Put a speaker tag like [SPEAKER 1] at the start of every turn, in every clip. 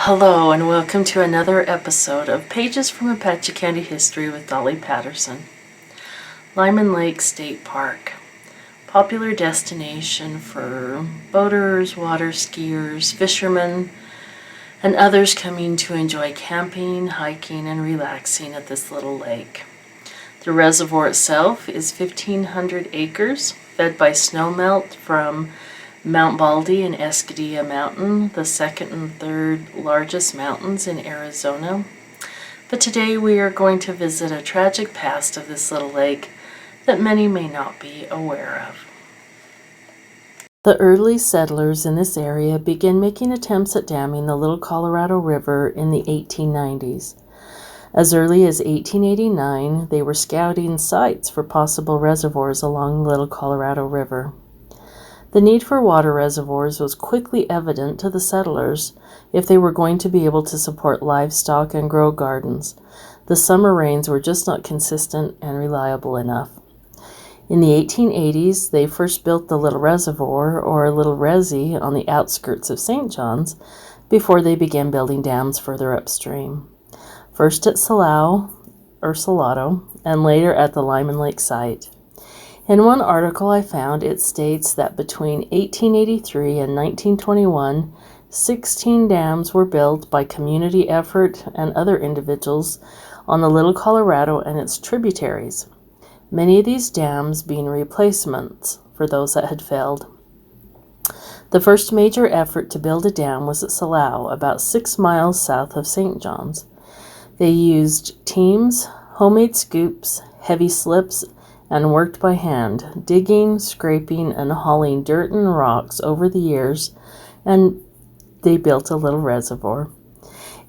[SPEAKER 1] Hello and welcome to another episode of Pages from Apache County History with Dolly Patterson. Lyman Lake State Park, popular destination for boaters, water skiers, fishermen, and others coming to enjoy camping, hiking, and relaxing at this little lake. The reservoir itself is 1,500 acres, fed by snowmelt from Mount Baldy and Escadilla Mountain, the second and third largest mountains in Arizona. But today we are going to visit a tragic past of this little lake that many may not be aware of. The early settlers in this area began making attempts at damming the Little Colorado River in the 1890s. As early as 1889, they were scouting sites for possible reservoirs along the Little Colorado River. The need for water reservoirs was quickly evident to the settlers if they were going to be able to support livestock and grow gardens. The summer rains were just not consistent and reliable enough. In the 1880s, they first built the Little Reservoir, or Little Resi, on the outskirts of St. John's before they began building dams further upstream. First at Salado, and later at the Lyman Lake site. In one article I found, it states that between 1883 and 1921, 16 dams were built by community effort and other individuals on the Little Colorado and its tributaries, many of these dams being replacements for those that had failed. The first major effort to build a dam was at Salado, about 6 miles south of St. John's. They used teams, homemade scoops, heavy slips, and worked by hand, digging, scraping, and hauling dirt and rocks over the years, and they built a little reservoir.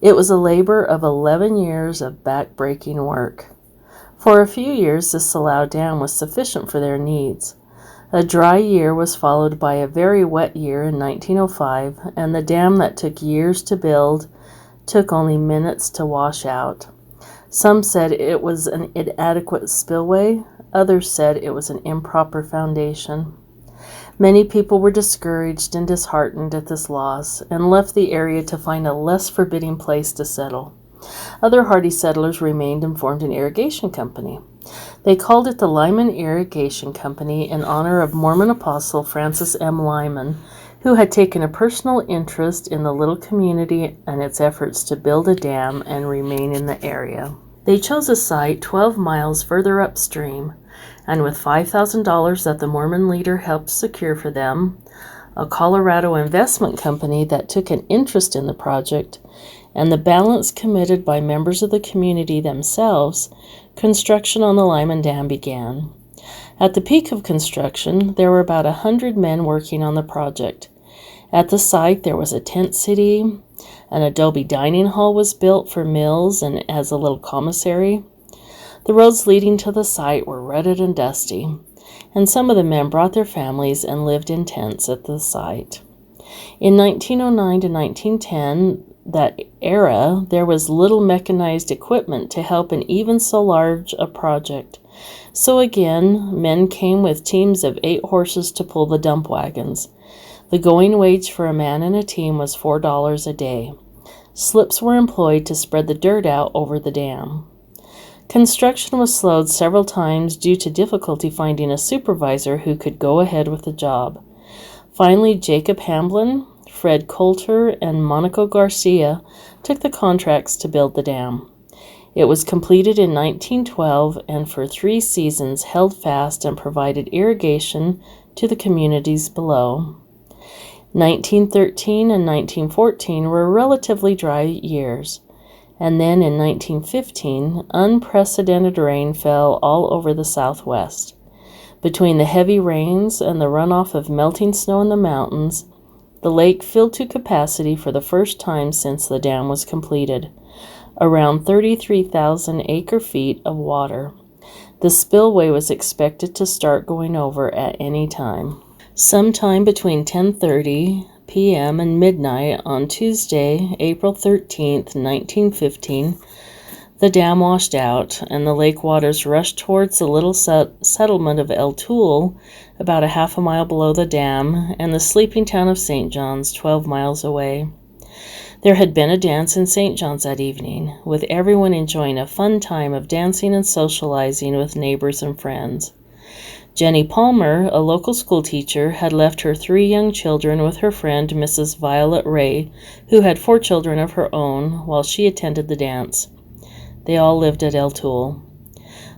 [SPEAKER 1] It was a labor of 11 years of back-breaking work. For a few years, the Salado Dam was sufficient for their needs. A dry year was followed by a very wet year in 1905, and the dam that took years to build took only minutes to wash out. Some said it was an inadequate spillway. Others said it was an improper foundation. Many people were discouraged and disheartened at this loss and left the area to find a less forbidding place to settle. Other hardy settlers remained and formed an irrigation company. They called it the Lyman Irrigation Company in honor of Mormon apostle Francis M. Lyman, who had taken a personal interest in the little community and its efforts to build a dam and remain in the area. They chose a site 12 miles further upstream, and with $5,000 that the Mormon leader helped secure for them, a Colorado investment company that took an interest in the project, and the balance committed by members of the community themselves, construction on the Lyman Dam began. At the peak of construction, there were about 100 men working on the project. At the site, there was a tent city. An adobe dining hall was built for meals and as a little commissary. The roads leading to the site were rutted and dusty, and some of the men brought their families and lived in tents at the site. In 1909 to 1910, that era, there was little mechanized equipment to help in even so large a project. So again, men came with teams of 8 horses to pull the dump wagons. The going wage for a man and a team was $4 a day. Slips were employed to spread the dirt out over the dam. Construction was slowed several times due to difficulty finding a supervisor who could go ahead with the job. Finally, Jacob Hamblin, Fred Coulter, and Monaco Garcia took the contracts to build the dam. It was completed in 1912 and for 3 seasons held fast and provided irrigation to the communities below. 1913 and 1914 were relatively dry years, and then in 1915, unprecedented rain fell all over the Southwest. Between the heavy rains and the runoff of melting snow in the mountains, the lake filled to capacity for the first time since the dam was completed, around 33,000 acre-feet of water. The spillway was expected to start going over at any time. Sometime between 10:30 p.m. and midnight on Tuesday, April 13th, 1915, the dam washed out, and the lake waters rushed towards the little settlement of El Toul, about a half a mile below the dam, and the sleeping town of St. John's, 12 miles away. There had been a dance in St. John's that evening, with everyone enjoying a fun time of dancing and socializing with neighbors and friends. Jenny Palmer, a local school teacher, had left her 3 young children with her friend Mrs. Violet Ray, who had 4 children of her own, while she attended the dance. They all lived at El Tule.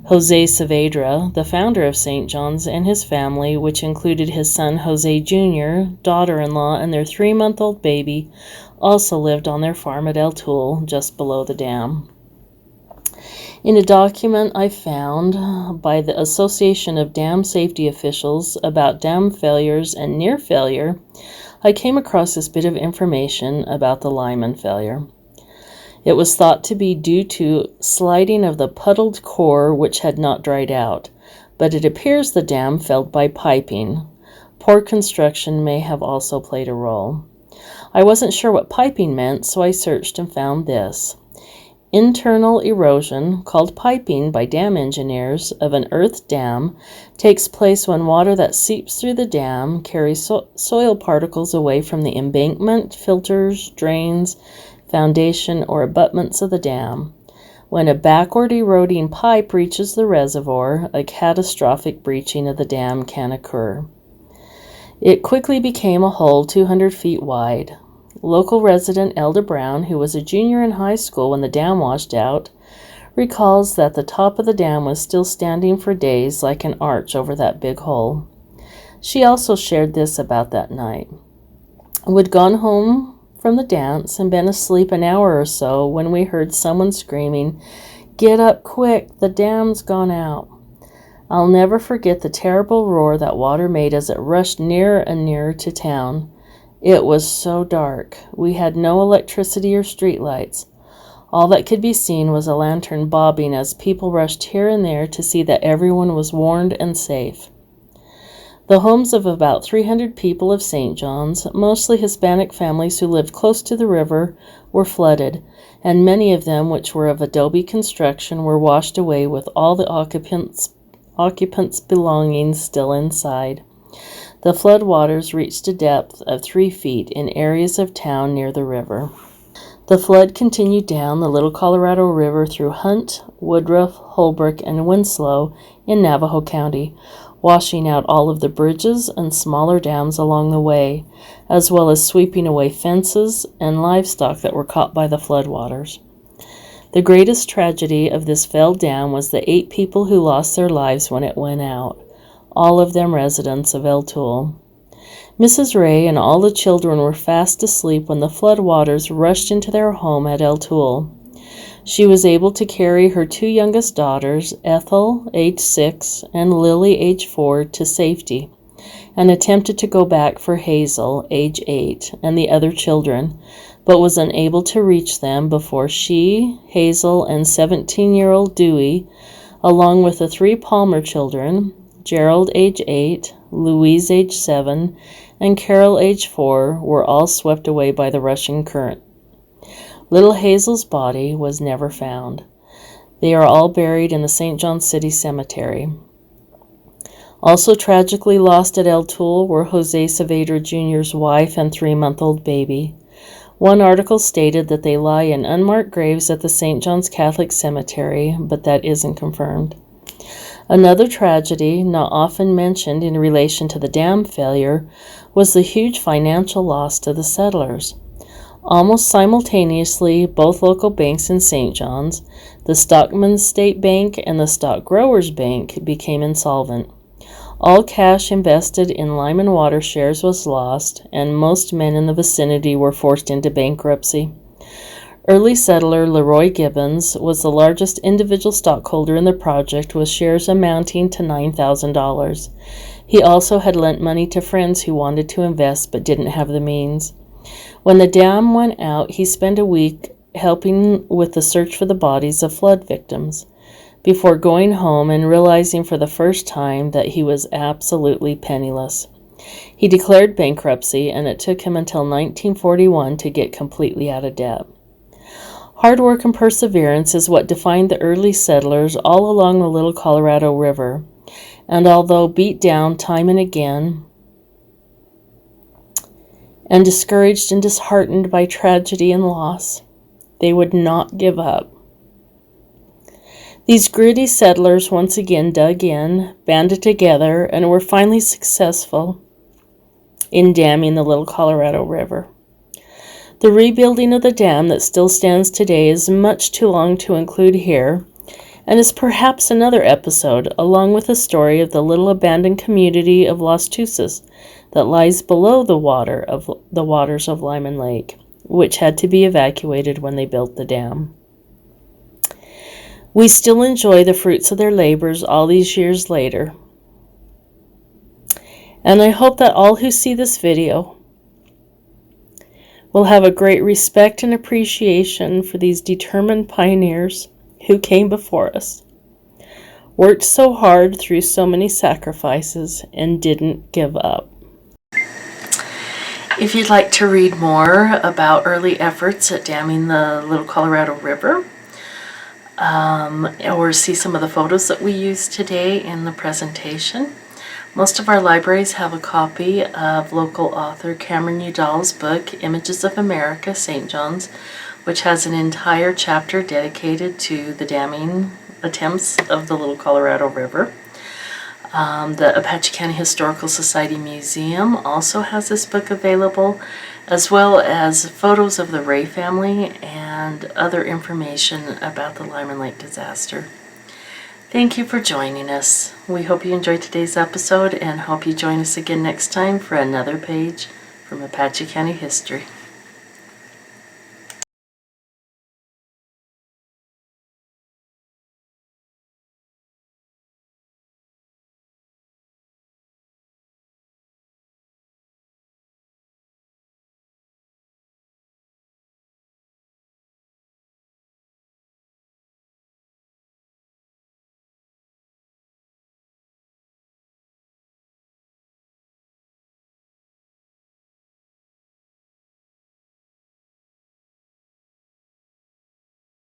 [SPEAKER 1] Jose Saavedra, the founder of St. John's, and his family, which included his son Jose Jr., daughter-in-law, and their 3-month-old baby, also lived on their farm at El Tule, just below the dam. In a document I found by the Association of Dam Safety Officials about dam failures and near failure, I came across this bit of information about the Lyman failure. It was thought to be due to sliding of the puddled core which had not dried out, but it appears the dam failed by piping. Poor construction may have also played a role. I wasn't sure what piping meant, so I searched and found this. Internal erosion, called piping by dam engineers, of an earth dam takes place when water that seeps through the dam carries soil particles away from the embankment, filters, drains, foundation, or abutments of the dam. When a backward eroding pipe reaches the reservoir, a catastrophic breaching of the dam can occur. It quickly became a hole 200 feet wide. Local resident Elda Brown, who was a junior in high school when the dam washed out, recalls that the top of the dam was still standing for days like an arch over that big hole. She also shared this about that night. We'd gone home from the dance and been asleep an hour or so when we heard someone screaming, "Get up quick, the dam's gone out." I'll never forget the terrible roar that water made as it rushed nearer and nearer to town. It was so dark. We had no electricity or streetlights. All that could be seen was a lantern bobbing as people rushed here and there to see that everyone was warned and safe. The homes of about 300 people of St. John's, mostly Hispanic families who lived close to the river, were flooded, and many of them, which were of adobe construction, were washed away with all the occupants' belongings still inside. The flood waters reached a depth of 3 feet in areas of town near the river. The flood continued down the Little Colorado River through Hunt, Woodruff, Holbrook, and Winslow in Navajo County, washing out all of the bridges and smaller dams along the way, as well as sweeping away fences and livestock that were caught by the floodwaters. The greatest tragedy of this failed dam was the 8 people who lost their lives when it went out, all of them residents of El Tule. Mrs. Ray and all the children were fast asleep when the floodwaters rushed into their home at El Tule. She was able to carry her 2 youngest daughters, Ethel, age 6, and Lily, age 4, to safety, and attempted to go back for Hazel, age 8, and the other children, but was unable to reach them before she, Hazel, and 17-year-old Dewey, along with the 3 Palmer children, Gerald, age 8, Louise, age 7, and Carol, age 4, were all swept away by the rushing current. Little Hazel's body was never found. They are all buried in the St. John City Cemetery. Also tragically lost at El Tule were Jose Saavedra Jr.'s wife and 3-month-old baby. One article stated that they lie in unmarked graves at the St. John's Catholic Cemetery, but that isn't confirmed. Another tragedy, not often mentioned in relation to the dam failure, was the huge financial loss to the settlers. Almost simultaneously, both local banks in St. John's, the Stockman's State Bank and the Stock Growers Bank, became insolvent. All cash invested in Lyman Water shares was lost, and most men in the vicinity were forced into bankruptcy. Early settler Leroy Gibbons was the largest individual stockholder in the project, with shares amounting to $9,000. He also had lent money to friends who wanted to invest but didn't have the means. When the dam went out, he spent a week helping with the search for the bodies of flood victims, before going home and realizing for the first time that he was absolutely penniless. He declared bankruptcy, and it took him until 1941 to get completely out of debt. Hard work and perseverance is what defined the early settlers all along the Little Colorado River, and although beat down time and again, And discouraged and disheartened by tragedy and loss, they would not give up. These gritty settlers once again dug in, banded together, and were finally successful in damming the Little Colorado River. The rebuilding of the dam that still stands today is much too long to include here, and is perhaps another episode, along with the story of the little abandoned community of Las Tuces that lies below the waters of Lyman Lake, which had to be evacuated when they built the dam. We still enjoy the fruits of their labors all these years later. And I hope that all who see this video will have a great respect and appreciation for these determined pioneers who came before us, worked so hard through so many sacrifices, and didn't give up. If you'd like to read more about early efforts at damming the Little Colorado River, or see some of the photos that we used today in the presentation, most of our libraries have a copy of local author Cameron Udall's book, Images of America, St. John's, which has an entire chapter dedicated to the damming attempts of the Little Colorado River. The Apache County Historical Society Museum also has this book available, as well as photos of the Ray family and other information about the Lyman Lake disaster. Thank you for joining us. We hope you enjoyed today's episode and hope you join us again next time for another page from Apache County History.